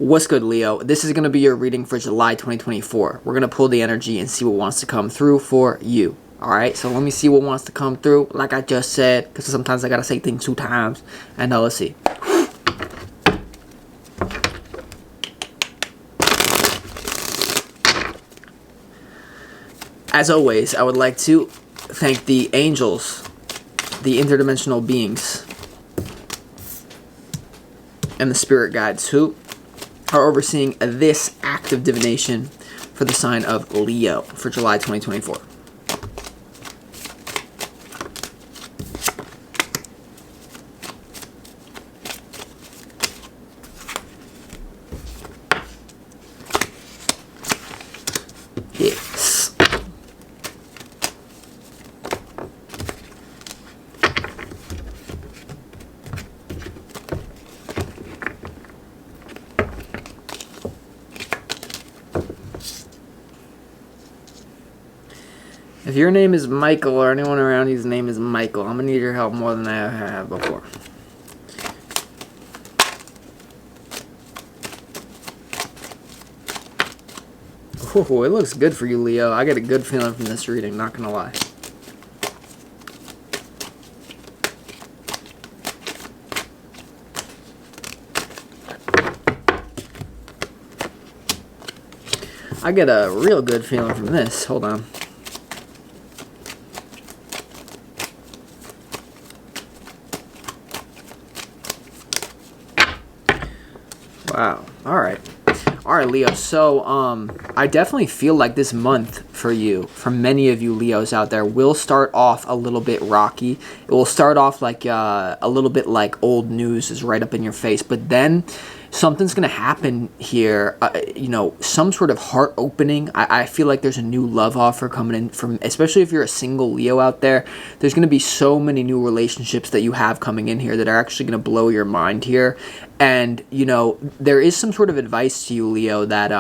What's good, Leo? This is going to be your reading for July 2024. We're going to pull the energy and see what wants to come through for you. Alright, so let me see what wants to come through, like I just said, because sometimes I got to say things 2 times. And let's see. As always, I would like to thank the angels, the interdimensional beings, and the spirit guides who are overseeing this act of divination for the sign of Leo for July 2024. Yes. If your name is Michael or anyone around whose name is Michael, I'm going to need your help more than I have before. Ooh, it looks good for you, Leo. I get a good feeling from this reading, not going to lie. I get a real good feeling from this. Hold on. Wow. All right, Leo. So, I definitely feel like this month for you, for many of you Leos out there, will start off a little bit rocky. It will start off like a little bit like old news is right up in your face, but then something's going to happen here, some sort of heart opening. I feel like there's a new love offer coming in from, especially if you're a single Leo out there, there's going to be so many new relationships that you have coming in here that are actually going to blow your mind here. And, there is some sort of advice to you, Leo, that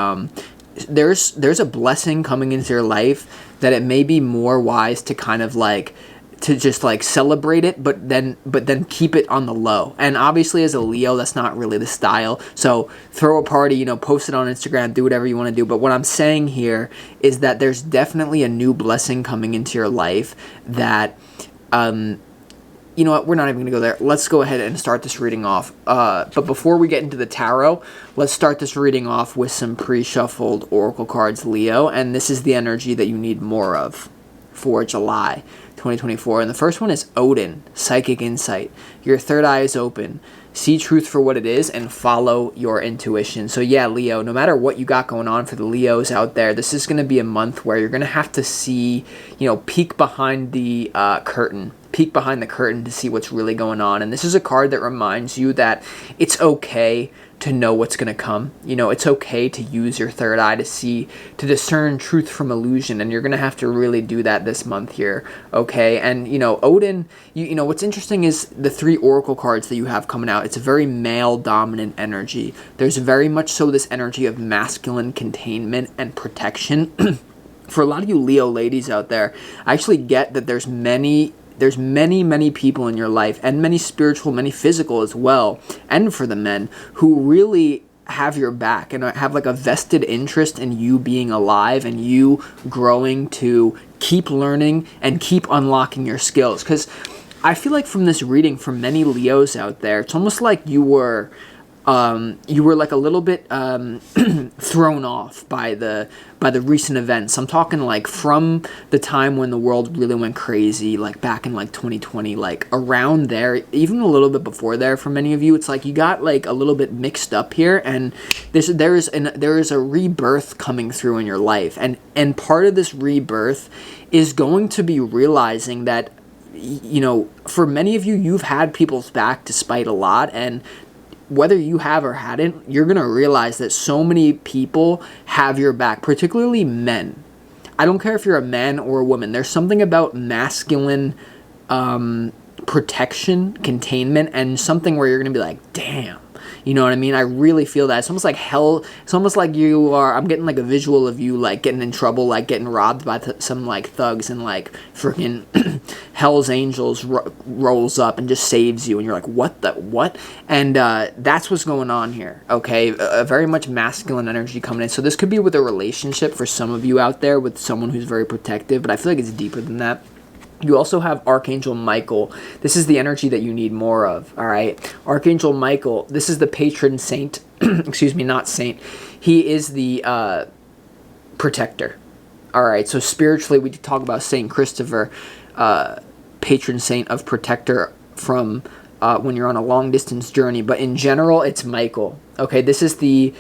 there's a blessing coming into your life that it may be more wise to kind of to just celebrate it, but then keep it on the low. And obviously as a Leo, that's not really the style. So throw a party, post it on Instagram, do whatever you want to do. But what I'm saying here is that there's definitely a new blessing coming into your life that, you know what, we're not even going to go there. Let's go ahead and start this reading off. But before we get into the tarot, let's start this reading off with some pre-shuffled oracle cards, Leo. And this is the energy that you need more of for July 2024. And the first one is Odin, Psychic Insight. Your third eye is open. See truth for what it is and follow your intuition. So yeah, Leo, no matter what you got going on for the Leos out there, this is going to be a month where you're going to have to see, peek behind the curtain. Peek behind the curtain to see what's really going on. And this is a card that reminds you that it's okay to know what's going to come. It's okay to use your third eye to discern truth from illusion. And you're going to have to really do that this month here. Okay. And, Odin, what's interesting is the 3 oracle cards that you have coming out. It's a very male dominant energy. There's very much so this energy of masculine containment and protection. For a lot of you Leo ladies out there, I actually get that there's many people in your life, and many spiritual, many physical as well, and for the men, who really have your back and have a vested interest in you being alive and you growing to keep learning and keep unlocking your skills. Because I feel like from this reading, for many Leos out there, it's almost like you were a little bit thrown off by the recent events. I'm talking from the time when the world really went crazy, back in 2020, around there, even a little bit before there. For many of you, it's you got a little bit mixed up here, and there is a rebirth coming through in your life, and part of this rebirth is going to be realizing that for many of you, you've had people's back despite a lot, and whether you have or hadn't, you're going to realize that so many people have your back, particularly men. I don't care if you're a man or a woman. There's something about masculine protection, containment, and something where you're going to be damn, You know what I mean? I really feel that. It's almost like hell. It's almost like you are, I'm getting like a visual of you like getting in trouble, like getting robbed by some like thugs, and like freaking Hell's Angels rolls up and just saves you, and you're like, what? And that's what's going on here, okay? A very much masculine energy coming in. So this could be with a relationship for some of you out there, with someone who's very protective, but I feel like it's deeper than that. You also have Archangel Michael. This is the energy that you need more of, all right? Archangel Michael, this is the patron saint. Excuse me, not saint. He is the protector, all right? So spiritually, we talk about Saint Christopher, patron saint of protector from when you're on a long-distance journey. But in general, it's Michael, okay? This is the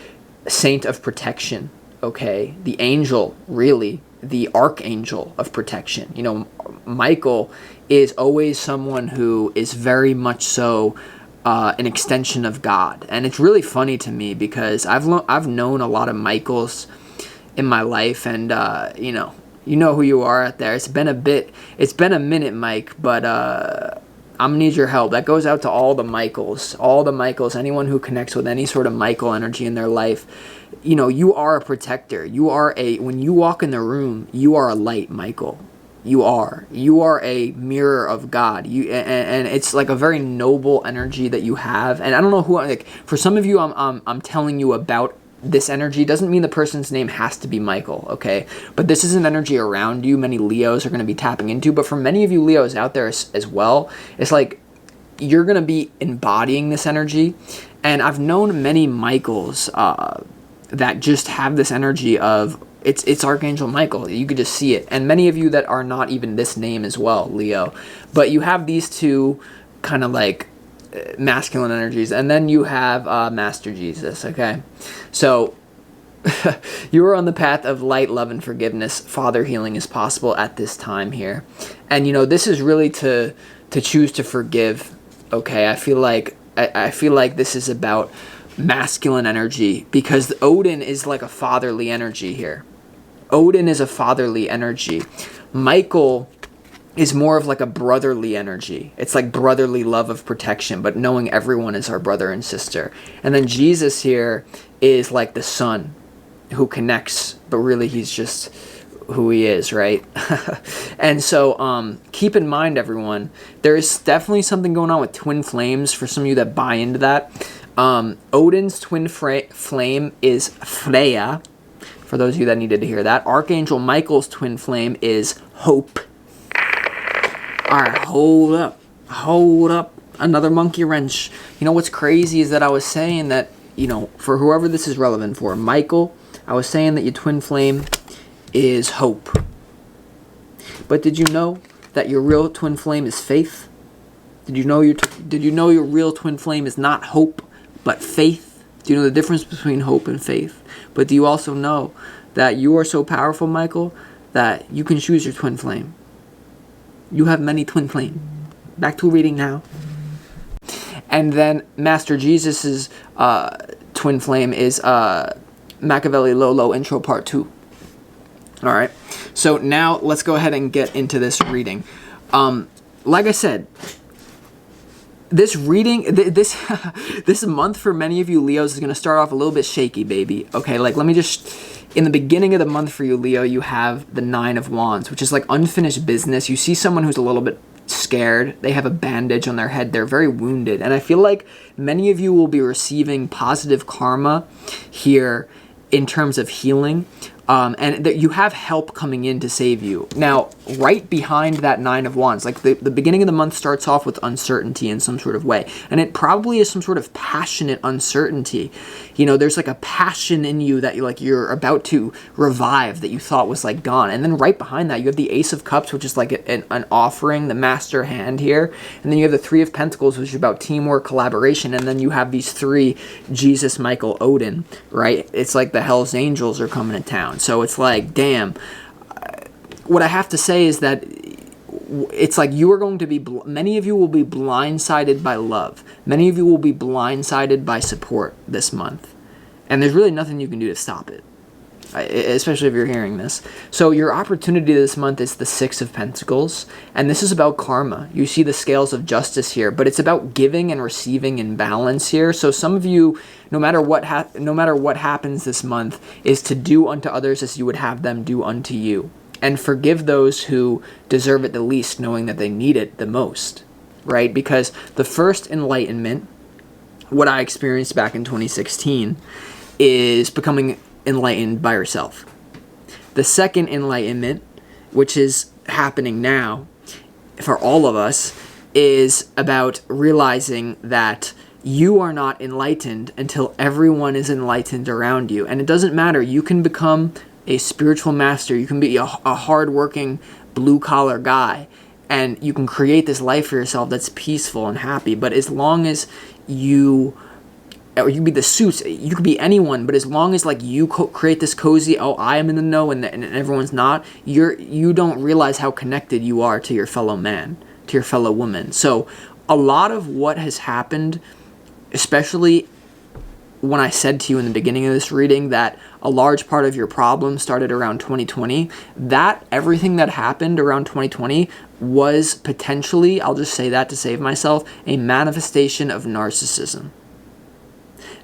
saint of protection, okay? The angel, really, the archangel of protection. You know, Michael is always someone who is very much so an extension of God. And it's really funny to me because I've known a lot of Michaels in my life, and you know who you are out there. It's been a minute, Mike, but I'm gonna need your help. That goes out to all the Michaels, anyone who connects with any sort of Michael energy in their life. You know, you are a protector. When you walk in the room, you are a light, Michael. You are a mirror of God. And it's like a very noble energy that you have. And I don't know who, like, for some of you, I'm telling you about this energy. Doesn't mean the person's name has to be Michael, okay? But this is an energy around you. Many Leos are going to be tapping into. But for many of you Leos out there as well, it's like you're going to be embodying this energy. And I've known many Michaels that just have this energy of, it's Archangel Michael. You could just see it. And many of you that are not even this name as well, Leo. But you have these two kind of like masculine energies. And then you have Master Jesus, okay? So you are on the path of light, love, and forgiveness. Father healing is possible at this time here. And, you know, this is really to choose to forgive, okay? I feel like this is about masculine energy, because Odin is like a fatherly energy here. Odin is a fatherly energy. Michael is more of like a brotherly energy. It's like brotherly love of protection, but knowing everyone is our brother and sister. And then Jesus here is like the son who connects, but really he's just who he is, right? And so keep in mind, everyone, there is definitely something going on with twin flames for some of you that buy into that. Odin's twin flame is Freya, for those of you that needed to hear that. Archangel Michael's twin flame is Hope. Alright, hold up. Another monkey wrench. You know what's crazy is that I was saying that, you know, for whoever this is relevant for, Michael, I was saying that your twin flame is Hope. But did you know that your real twin flame is Faith? Did you know your real twin flame is not Hope, but Faith? Do you know the difference between hope and faith? But do you also know that you are so powerful, Michael, that you can choose your twin flame? You have many twin flames. Back to reading now. And then Master Jesus's twin flame is Machiavelli Lolo Intro Part 2. All right. So now let's go ahead and get into this reading. Like I said, this reading, this month for many of you Leos is going to start off a little bit shaky, baby. Okay, like let me just, in the beginning of the month for you, Leo, you have the 9 of Wands, which is like unfinished business. You see someone who's a little bit scared. They have a bandage on their head. They're very wounded. And I feel like many of you will be receiving positive karma here in terms of healing. And that you have help coming in to save you. Now, right behind that 9 of Wands, like the beginning of the month starts off with uncertainty in some sort of way. And it probably is some sort of passionate uncertainty. You know, there's like a passion in you that you're about to revive that you thought was like gone. And then right behind that, you have the Ace of Cups, which is like an offering, the master hand here. And then you have the 3 of Pentacles, which is about teamwork, collaboration. And then you have these 3, Jesus, Michael, Odin, right? It's like the Hell's Angels are coming to town. So it's like, damn, what I have to say is that it's like you are going to be, many of you will be blindsided by love. Many of you will be blindsided by support this month. And there's really nothing you can do to stop it. especially if you're hearing this. So your opportunity this month is the Six of Pentacles, and this is about karma. You see the scales of justice here, but it's about giving and receiving in balance here. So some of you, no matter what happens this month, is to do unto others as you would have them do unto you, and forgive those who deserve it the least, knowing that they need it the most, right? Because the first enlightenment, what I experienced back in 2016, is becoming enlightened by yourself. The second enlightenment, which is happening now for all of us, is about realizing that you are not enlightened until everyone is enlightened around you. And it doesn't matter. You can become a spiritual master. You can be a hardworking blue-collar guy, and you can create this life for yourself that's peaceful and happy. But as long as you can be the suits, you could be anyone, but as long as like you create this cozy, I am in the know and everyone's not, you don't realize how connected you are to your fellow man, to your fellow woman. So a lot of what has happened, especially when I said to you in the beginning of this reading that a large part of your problem started around 2020, that everything that happened around 2020 was potentially, I'll just say that to save myself, a manifestation of narcissism.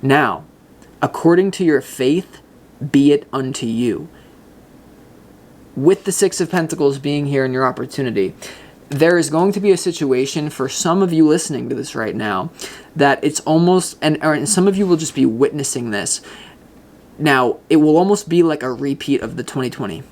Now, according to your faith, be it unto you. With the Six of Pentacles being here in your opportunity, there is going to be a situation for some of you listening to this right now that it's almost, and some of you will just be witnessing this. Now, it will almost be like a repeat of the 2020.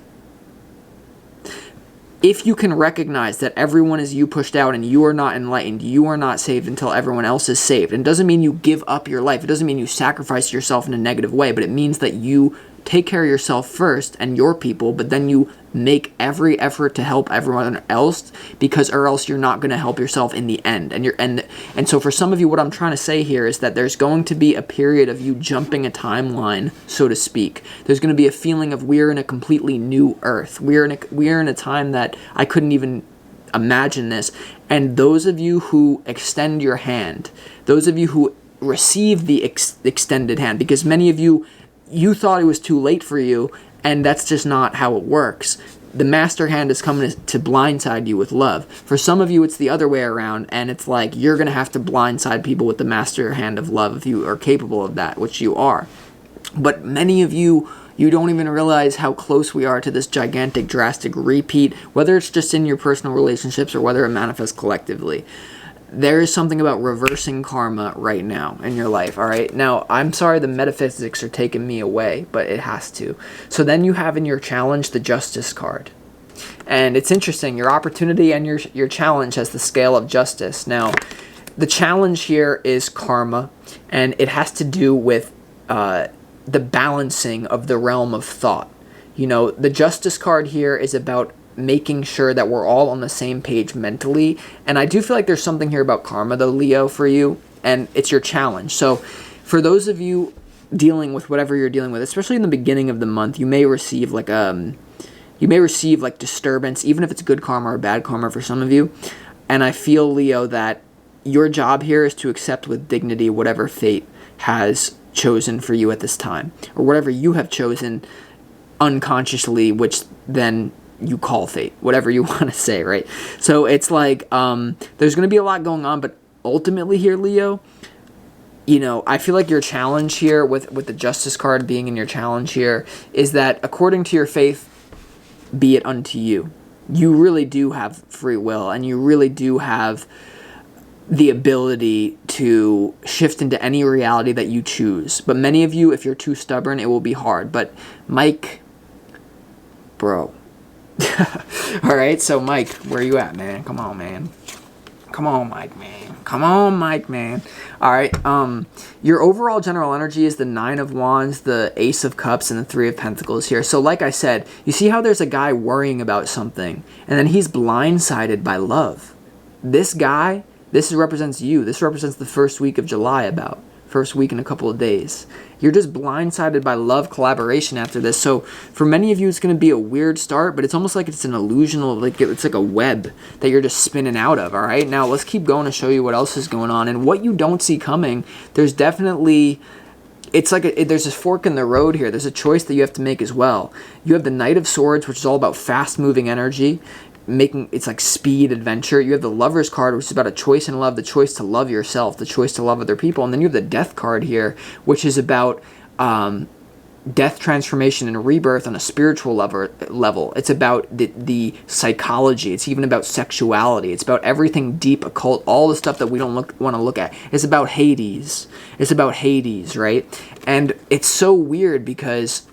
If you can recognize that everyone is you pushed out and you are not enlightened, you are not saved until everyone else is saved. And it doesn't mean you give up your life. It doesn't mean you sacrifice yourself in a negative way, but it means that you take care of yourself first and your people, but then you make every effort to help everyone else, because or else you're not going to help yourself in the end. And so for some of you, what I'm trying to say here is that there's going to be a period of you jumping a timeline, so to speak. There's going to be a feeling of we're in a completely new earth. We're in a time that I couldn't even imagine this. And those of you who extend your hand, those of you who receive the extended hand, because many of you thought it was too late for you, and that's just not how it works. The master hand is coming to blindside you with love. For some of you, it's the other way around, and it's like you're going to have to blindside people with the master hand of love if you are capable of that, which you are. But many of you don't even realize how close we are to this gigantic, drastic repeat, whether it's just in your personal relationships or whether it manifests collectively. There is something about reversing karma right now in your life, all right? Now, I'm sorry the metaphysics are taking me away, but it has to. So then you have in your challenge the Justice card. And it's interesting, your opportunity and your challenge has the scale of justice. Now, the challenge here is karma, and it has to do with the balancing of the realm of thought. You know, the Justice card here is about making sure that we're all on the same page mentally. And I do feel like there's something here about karma, though, Leo, for you, and it's your challenge. So for those of you dealing with whatever you're dealing with, especially in the beginning of the month, you may receive like disturbance, even if it's good karma or bad karma for some of you. And I feel, Leo, that your job here is to accept with dignity whatever fate has chosen for you at this time, or whatever you have chosen unconsciously, which then you call fate, whatever you want to say, right? So it's like there's going to be a lot going on, but ultimately here, Leo, you know, I feel like your challenge here with the Justice card being in your challenge here is that according to your faith, be it unto you. You really do have free will, and you really do have the ability to shift into any reality that you choose. But many of you, if you're too stubborn, it will be hard. But Mike, bro. All right, so Mike, where you at, man? Come on, man. Come on, Mike, man. Come on, Mike, man. All right, your overall general energy is the Nine of Wands, the Ace of Cups, and the Three of Pentacles here. So like I said, you see how there's a guy worrying about something, and then he's blindsided by love. This guy, this represents you. This represents the first week of July, first week in a couple of days. You're just blindsided by love collaboration after this. So for many of you, it's going to be a weird start, but it's almost like it's an illusional, like it's like a web that you're just spinning out of. All right, now let's keep going to show you what else is going on. And what you don't see coming, there's definitely it's like there's a fork in the road here. There's a choice that you have to make as well. You have the Knight of Swords, which is all about fast-moving energy, it's like speed, adventure. You have the Lover's card, which is about a choice in love, the choice to love yourself, the choice to love other people. And then you have the Death card here, which is about death, transformation, and rebirth on a spiritual level. It's about the psychology. It's even about sexuality. It's about everything deep, occult, all the stuff that we don't want to look at. It's about Hades. It's about Hades, right? And it's so weird because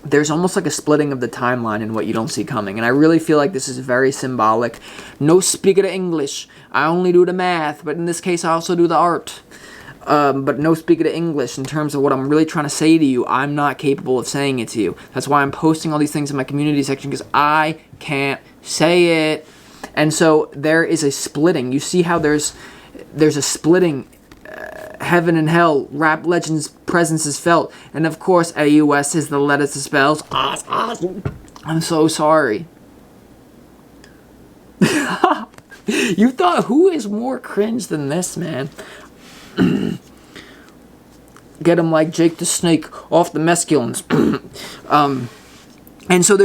there's almost like a splitting of the timeline in what you don't see coming. And I really feel like this is very symbolic. No speaking of English. I only do the math, but in this case I also do the art. But no speaking of English in terms of what I'm really trying to say to you. I'm not capable of saying it to you. That's why I'm posting all these things in my community section, because I can't say it. And so there is a splitting. You see how there's a splitting. Heaven and hell, rap legends' presence is felt. And of course, AUS is the letters to spells. I'm so sorry. You thought, who is more cringe than this, man? Get him like Jake the Snake off the mescalines. And so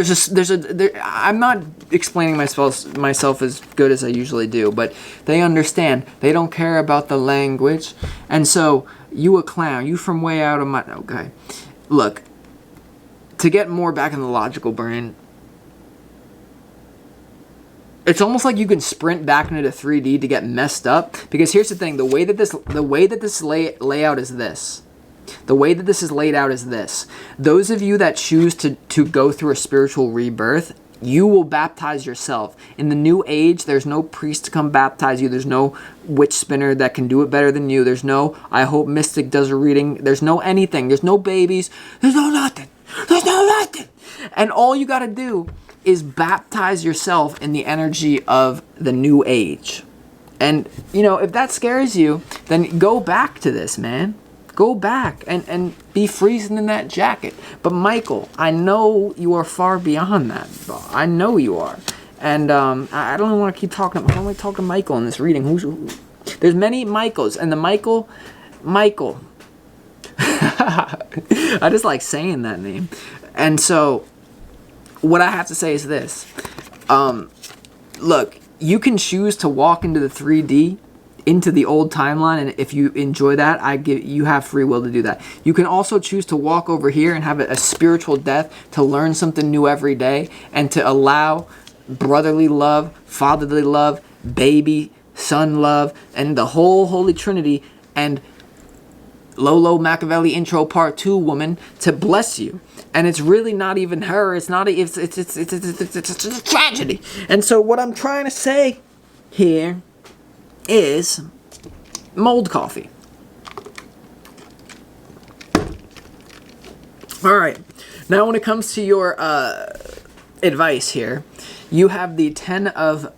I'm not explaining myself as good as I usually do, but they understand. They don't care about the language. And so, you a clown, you from way out of my... Okay. Look, to get more back in the logical brain, it's almost like you can sprint back into 3D to get messed up. Because here's the thing, the way that this layout is this. The way that this is laid out is this. Those of you that choose to go through a spiritual rebirth, you will baptize yourself. In the new age, there's no priest to come baptize you. There's no witch spinner that can do it better than you. There's no, I hope Mystic does a reading. There's no anything. There's no babies. There's no nothing. There's no nothing. And all you got to do is baptize yourself in the energy of the new age. And, if that scares you, then go back to this, man. Go back and be freezing in that jacket. But Michael, I know you are far beyond that. I know you are. And I don't want to keep talking. I don't want to talk to Michael in this reading. There's many Michaels. And the Michael. I just like saying that name. And so, what I have to say is this. Look, you can choose to walk into the 3D, into the old timeline, and if you enjoy that, you have free will to do that. You can also choose to walk over here and have a spiritual death, to learn something new every day, and to allow brotherly love, fatherly love, baby, son love, and the whole Holy Trinity, and Lolo Machiavelli intro part 2 woman to bless you. And it's really not even her. It's a tragedy. And so what I'm trying to say here is mold coffee. All right. Now when it comes to your advice here, you have the 10 of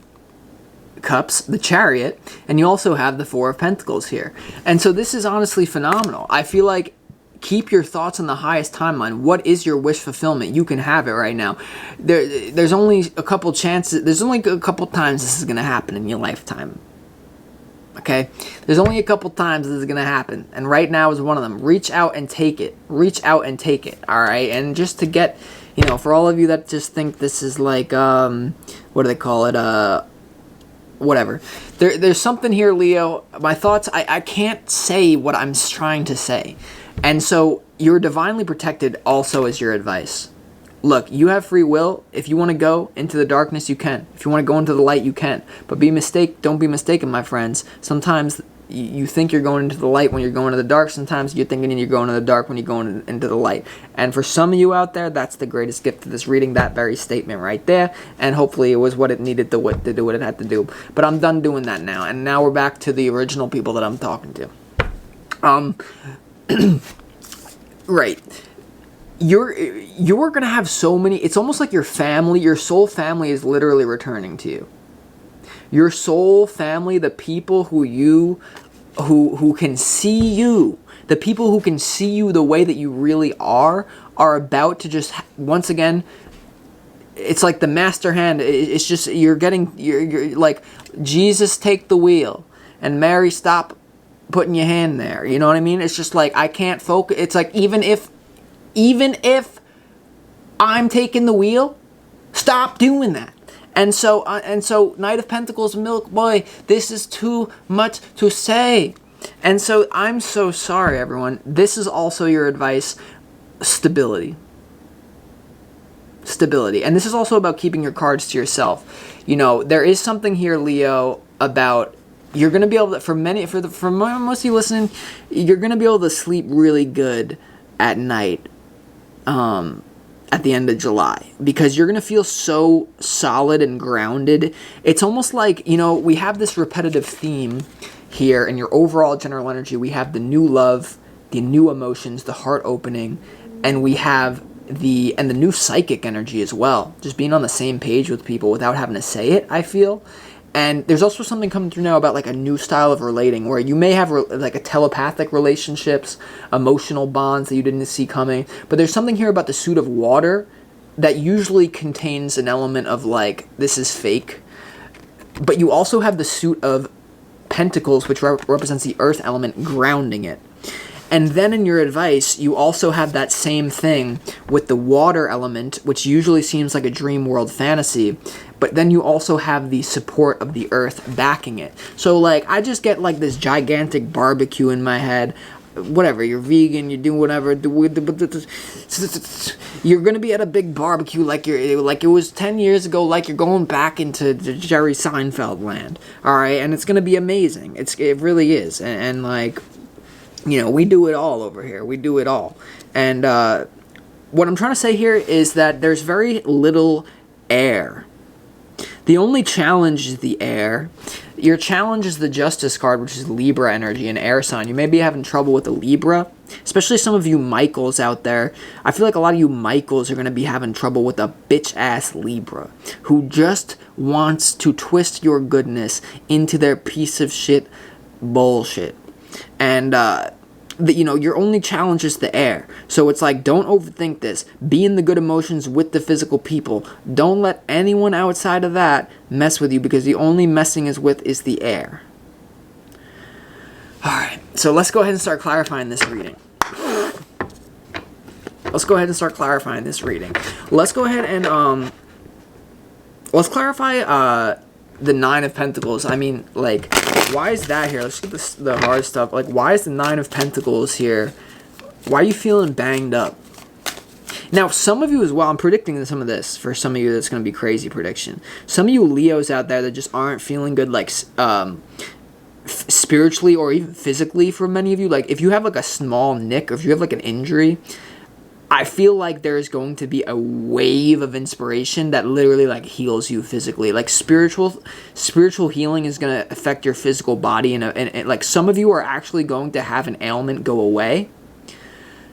Cups, the Chariot, and you also have the 4 of Pentacles here. And so this is honestly phenomenal. I feel like keep your thoughts on the highest timeline. What is your wish fulfillment? You can have it right now. There's only a couple chances. There's only a couple times this is going to happen in your lifetime. Okay? There's only a couple times this is going to happen. And right now is one of them. Reach out and take it. Reach out and take it. All right? And just to get, for all of you that just think this is like, what do they call it? Whatever. There's something here, Leo. My thoughts, I can't say what I'm trying to say. And so you're divinely protected also is your advice. Look, you have free will. If you want to go into the darkness, you can. If you want to go into the light, you can. But don't be mistaken, my friends. Sometimes you think you're going into the light when you're going to the dark. Sometimes you're thinking you're going to the dark when you're going into the light. And for some of you out there, that's the greatest gift to this reading, that very statement right there. And hopefully it was what it needed to do what it had to do. But I'm done doing that now. And now we're back to the original people that I'm talking to. Right. You're gonna have so many. It's almost like your family, your soul family, is literally returning to you. Your soul family, the people who can see you, the people who can see you the way that you really are about to just once again. It's like the master hand. It's just you're like Jesus, take the wheel, and Mary, stop putting your hand there. You know what I mean? It's just like, I can't focus. It's like, even if I'm taking the wheel, stop doing that. And so Knight of Pentacles, Milk Boy, this is too much to say. And so I'm so sorry, everyone. This is also your advice. Stability. Stability. And this is also about keeping your cards to yourself. You know, there is something here, Leo, about you're going to be able to, for most of you listening, you're going to be able to sleep really good at night at the end of July, because you're going to feel so solid and grounded. It's almost like, you know, we have this repetitive theme here in your overall general energy. We have the new love, the new emotions, the heart opening, and we have the new psychic energy as well. Just being on the same page with people without having to say it, I feel. And there's also something coming through now about like a new style of relating, where you may have like a telepathic relationships, emotional bonds that you didn't see coming. But there's something here about the suit of water that usually contains an element of like, this is fake. But you also have the suit of pentacles, which represents the earth element, grounding it. And then in your advice, you also have that same thing with the water element, which usually seems like a dream world fantasy, but then you also have the support of the earth backing it. So like, I just get like this gigantic barbecue in my head. Whatever, you're vegan, you do whatever, you're gonna be at a big barbecue like it was 10 years ago, like you're going back into Jerry Seinfeld land, all right? And it's gonna be amazing. It really is. And like, you know, we do it all over here. We do it all. And what I'm trying to say here is that there's very little air. The only challenge is the air. Your challenge is the Justice card, which is Libra energy, an air sign. You may be having trouble with the Libra, especially some of you Michaels out there. I feel like a lot of you Michaels are going to be having trouble with a bitch-ass Libra who just wants to twist your goodness into their piece of shit bullshit. And, you know, your only challenge is the air. So it's like, don't overthink this. Be in the good emotions with the physical people. Don't let anyone outside of that mess with you, because the only messing is the air. Alright, so let's go ahead and start clarifying this reading. Let's go ahead and start clarifying this reading. Let's go ahead and, let's clarify, the Nine of Pentacles. I mean, like, why is that here? Let's get the hard stuff. Like, why is the Nine of Pentacles here? Why are you feeling banged up? Now, some of you as well, I'm predicting some of this. For some of you, that's going to be crazy prediction. Some of you Leos out there that just aren't feeling good, like, spiritually or even physically for many of you. Like, if you have, like, a small nick, or if you have, like, an injury, I feel like there's going to be a wave of inspiration that literally like heals you physically. Like spiritual healing is going to affect your physical body, and like some of you are actually going to have an ailment go away.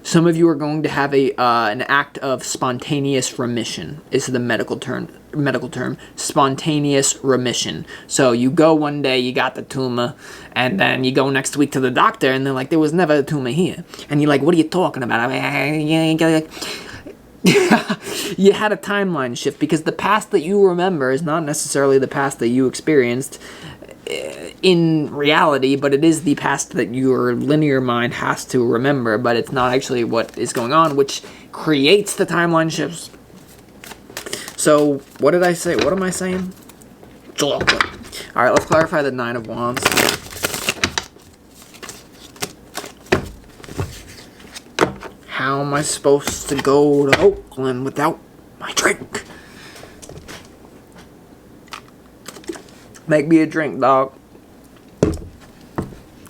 Some of you are going to have an act of spontaneous remission. Is the medical term, spontaneous remission. So you go one day, you got the tumor, and then you go next week to the doctor, and they're like, there was never a tumor here. And you're like, what are you talking about? You had a timeline shift, because the past that you remember is not necessarily the past that you experienced in reality, but it is the past that your linear mind has to remember, but it's not actually what is going on, which creates the timeline shifts. So, what did I say? What am I saying? Chocolate. Alright, let's clarify the Nine of Wands. How am I supposed to go to Oakland without my drink? Make me a drink, dog.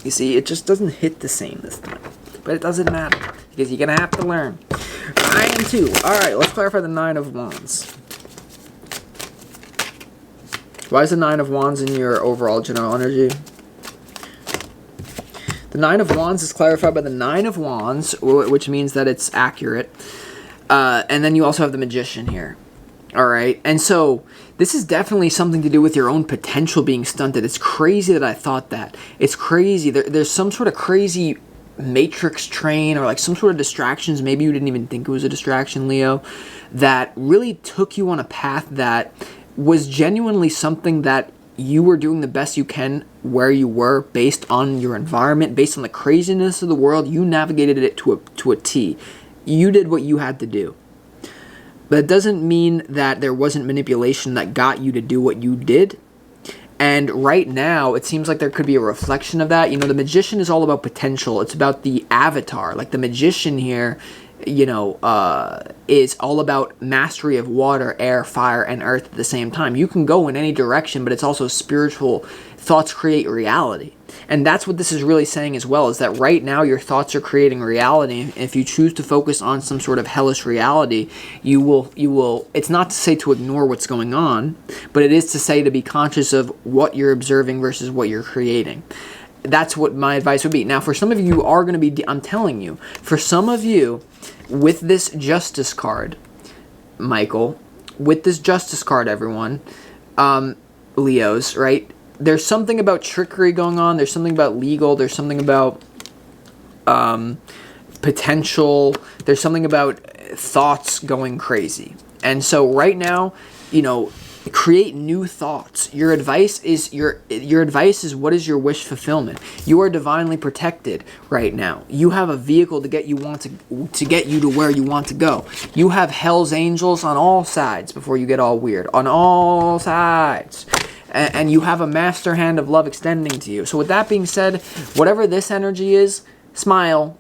You see, it just doesn't hit the same this time. But it doesn't matter, because you're going to have to learn. I am too. Alright, let's clarify the Nine of Wands. Why is the Nine of Wands in your overall general energy? The Nine of Wands is clarified by the Nine of Wands, which means that it's accurate. And then you also have the Magician here. Alright, and so this is definitely something to do with your own potential being stunted. It's crazy that I thought that. It's crazy. There's some sort of crazy matrix train, or like some sort of distractions. Maybe you didn't even think it was a distraction, Leo, that really took you on a path that was genuinely something that you were doing the best you can where you were based on your environment, based on the craziness of the world. You navigated it to a T. You did what you had to do. But it doesn't mean that there wasn't manipulation that got you to do what you did. And right now, it seems like there could be a reflection of that. You know, the magician is all about potential. It's about the avatar. Like the magician here, you know, is all about mastery of water, air, fire, and earth at the same time. You can go in any direction, but it's also spiritual. Thoughts create reality. And that's what this is really saying as well, is that right now your thoughts are creating reality. And if you choose to focus on some sort of hellish reality, you will, it's not to say to ignore what's going on, but it is to say to be conscious of what you're observing versus what you're creating. That's what my advice would be. Now, for some of you are going to be, I'm telling you, for some of you, with this justice card, Michael, with this justice card, everyone, Leos, right? There's something about trickery going on. There's something about legal. There's something about potential. There's something about thoughts going crazy. And so right now, you know, create new thoughts. Your advice is what is your wish fulfillment. You are divinely protected right now. You have a vehicle to get you to where you want to go. You have hell's angels on all sides before you get all weird. On all sides. And you have a master hand of love extending to you. So with that being said, whatever this energy is, smile.